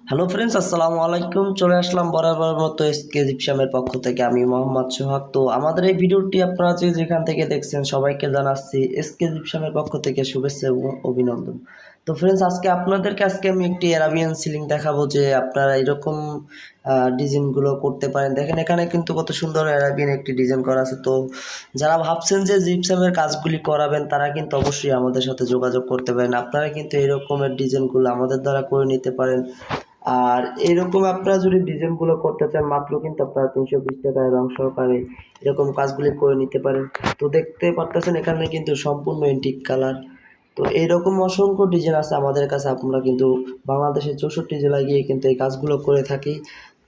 Hello friends, আসসালামু আলাইকুম। চলে আসলাম বরাবর মতো এসকে জিপসামের পক্ষ থেকে। আমি মোহাম্মদ সোহাগ। তো আমাদের এই ভিডিওটি আপনারা যে যেখান থেকে দেখছেন সবাইকে জানাচ্ছি এসকে জিপসামের পক্ষ থেকে শুভেচ্ছা এবং অভিনন্দন। তো ফ্রেন্ডস, আজকে আমি একটি অ্যারাবিয়ান সিলিং দেখাবো যে আপনারা এরকম ডিজাইনগুলো করতে পারেন। দেখেন এখানে কিন্তু কত সুন্দর অ্যারাবিয়ান একটি ডিজাইন করা আছে। তো যারা ভাবছেন যে জিপসামের কাজগুলি করাবেন তারা কিন্তু অবশ্যই আমাদের সাথে যোগাযোগ করতে পারেন। আপনারা কিন্তু এরকমের ডিজাইনগুলো আমাদের দ্বারা করে নিতে পারেন। আর এরকম আপনারা যদি ডিজাইনগুলো করতে চান মাত্র কিন্তু আপনারা 320 টাকায় রং সহকারে এরকম কাজগুলি করে নিতে পারেন। তো দেখতে পারতেছেন এখানে কিন্তু সম্পূর্ণ এন্টিক কালার। তো এইরকম অসংখ্য ডিজাইন আছে আমাদের কাছে। আমরা কিন্তু বাংলাদেশের 64 জেলায় গিয়ে কিন্তু এই কাজগুলো করে থাকি।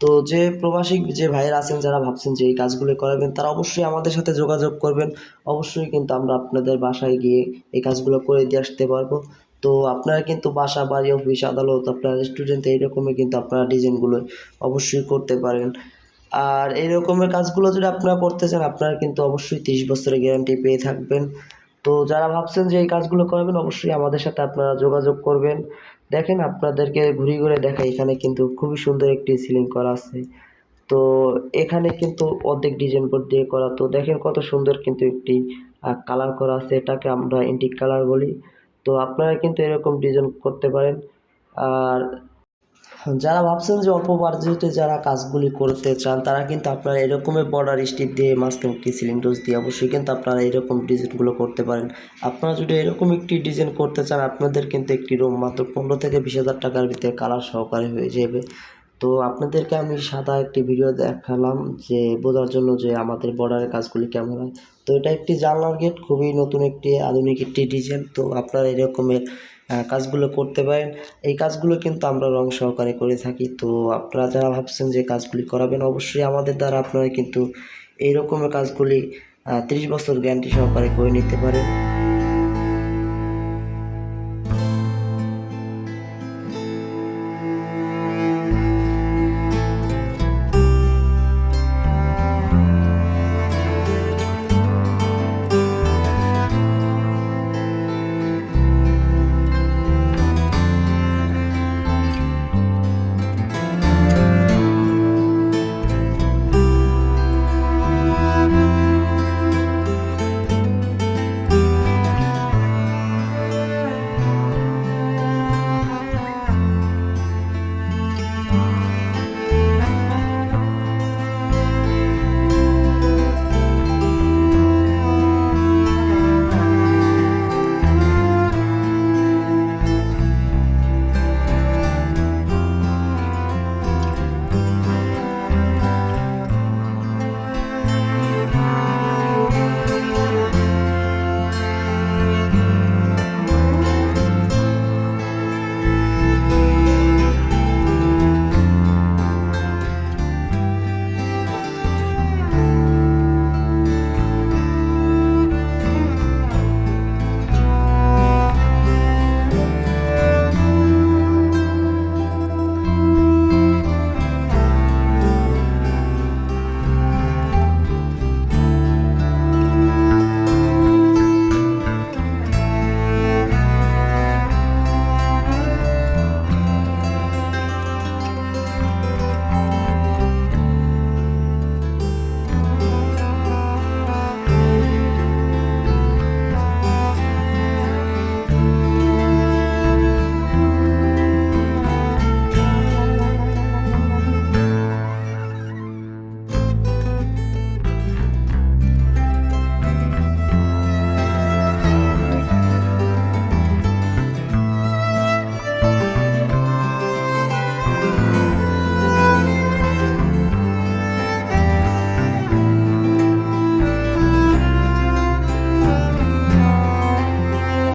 তো যে প্রবাসী যে ভাইয়েরা আছেন যারা ভাবছেন যে এই কাজগুলো করাবেন তারা অবশ্যই আমাদের সাথে যোগাযোগ করবেন। অবশ্যই কিন্তু আমরা আপনাদের বাসায় গিয়ে এই কাজগুলো করে দিয়ে আসতে পারবো। তো আপনারা কিন্তু বাসা বাড়ি অফিস আদালত আপনার রেস্টুরেন্টে এইরকমই কিন্তু আপনারা ডিজাইনগুলো অবশ্যই করতে পারেন। আর এই রকমের কাজগুলো যদি আপনারা করতে চান আপনারা কিন্তু অবশ্যই 30 বছরের গ্যারান্টি পেয়ে থাকবেন। তো যারা ভাবছেন যে এই কাজগুলো করবেন অবশ্যই আমাদের সাথে আপনারা যোগাযোগ করবেন। দেখেন আপনাদেরকে ঘুরে ঘুরে দেখা, এখানে কিন্তু খুবই সুন্দর একটি সিলিং করা আছে। তো এখানে কিন্তু অর্ধেক ডিজাইন বোর্ড দিয়ে করা। তো দেখেন কত সুন্দর কিন্তু একটি কালার করা আছে, এটাকে আমরা এন্টিক কালার বলি। তো আপনারা কিন্তু এরকম ডিজাইন করতে পারেন। আর যারা ভাবছেন যে অল্প বাজেটে যারা কাজগুলি করতে চান তারা কিন্তু আপনারা এরকমের বর্ডার স্ট্রিপ দিয়ে মাঝখানে একটি সিলিং ডোজ দিয়ে অবশ্যই কিন্তু আপনারা এরকম ডিজাইনগুলো করতে পারেন। আপনারা যদি এরকম একটি ডিজাইন করতে চান আপনাদের কিন্তু একটি রুম মাত্র 15 থেকে 20 হাজার টাকার ভিতরে কালার সহকারে হয়ে যাবে। তো আপনাদেরকে আমি সাদা একটি ভিডিও দেখালাম যে বোঝার জন্য যে আমাদের বর্ডারের কাজগুলি কেমন হয়। তো এটা একটি জানলার গেট, খুবই নতুন একটি আধুনিক একটি ডিজাইন। তো আপনারা এরকমের কাজগুলো করতে পারেন। এই কাজগুলো কিন্তু আমরা রং সহকারে করে থাকি। তো আপনারা যারা ভাবছেন যে কাজগুলি করাবেন অবশ্যই আমাদের দ্বারা আপনারা কিন্তু এই রকমের কাজগুলি 30 বছর গ্যারান্টি সহকারে করে নিতে পারেন।